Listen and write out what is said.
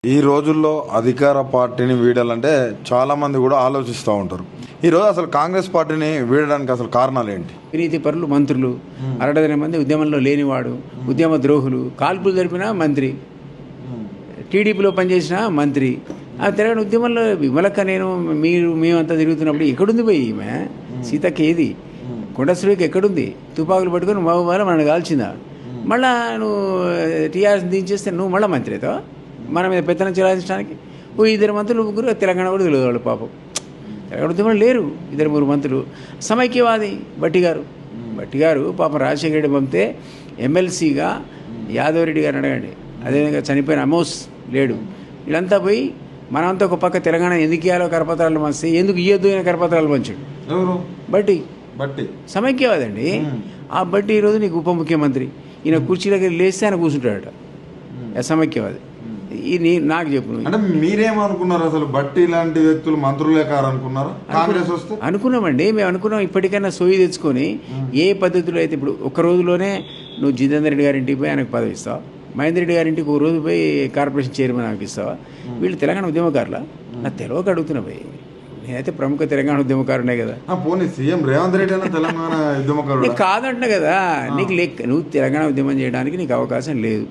ఈ రోజుల్లో అధికార పార్టీని వీడాలంటే చాలామంది కూడా ఆలోచిస్తూ ఉంటారు. ఈరోజు అసలు కాంగ్రెస్ పార్టీని వీడడానికి అసలు కారణాలు ఏంటి? అవినీతి పరులు మంత్రులు, 60 మంది ఉద్యమంలో లేనివాడు, ఉద్యమ ద్రోహులు, కాల్పులు జరిపిన మంత్రి, టీడీపీలో పనిచేసిన మంత్రి. ఆ తెలంగాణ ఉద్యమంలో విమలక్క నేను మేమంతా తిరుగుతున్నప్పుడు ఎక్కడుంది పోయి ఈమె సీతకి ఏది కొండశ్రీకి ఎక్కడుంది? తుపాకులు పట్టుకొని మగవాళ్ళు మనల్ని కాల్చిందా? మళ్ళా నువ్వు టీఆర్ఎస్ దించేస్తే నువ్వు మళ్ళీ మంత్రి అవుతావా? మన మీద పెత్తనం చెలాయించడానికి 2 మంత్రులు 3 తెలంగాణ కూడా తెలియదు వాళ్ళు పాపం. తెలంగాణ ఉద్యమంలో లేరు 2-3 మంత్రులు. సమైక్యవాది బట్టి గారు పాపం రాజశేఖర రెడ్డి పంపితే ఎమ్మెల్సీగా యాదవ్ రెడ్డి గారిని అడగండి. అదేవిధంగా చనిపోయిన అమోస్ లేడు. వీళ్ళంతా పోయి మనమంతా ఒక పక్క తెలంగాణ ఎందుకు ఇవ్వాలో కరపత్రాలు పంచితే ఎందుకు ఇయ్యొద్దు అయిన కరపత్రాలు పంచాడు బట్టి సమైక్యవాది అండి. ఆ బట్టి ఈరోజు నీకు ఉప ముఖ్యమంత్రి. ఈయన కుర్చీలోకి లేస్తే ఆయన కూర్చుంటాడట. సమైక్యవాది. ఇది నాకు చెప్పు. అంటే మీరేమనుకున్నారు అసలు? బట్టి లాంటి వ్యక్తులు మంత్రులే కారనుకున్నారా? కాంగ్రెస్ వస్తే అనుకున్నామండి. మేము అనుకున్నాం ఇప్పటికైనా సోయి తెచ్చుకొని ఏ పద్ధతిలో అయితే ఇప్పుడు ఒక్క రోజులోనే నువ్వు జితేందర్ రెడ్డి గారింటికి పోయి ఆయనకు పదవి ఇస్తావు, మహేందర్ రెడ్డి గారింటికి ఒక రోజు పోయి కార్పొరేషన్ చైర్మన్ ఆయనకి ఇస్తావా? వీళ్ళు తెలంగాణ ఉద్యమకారులా? నాకు తెలియక అడుగుతున్నా పోయి. నేనైతే ప్రముఖ తెలంగాణ ఉద్యమకారునే కదా. పోనీ సీఎం రేవంత్ రెడ్డి అయినా తెలంగాణ ఉద్యమకారుడు కాదంటున్నా కదా. నీకు నువ్వు తెలంగాణ ఉద్యమం చేయడానికి నీకు అవకాశం లేదు.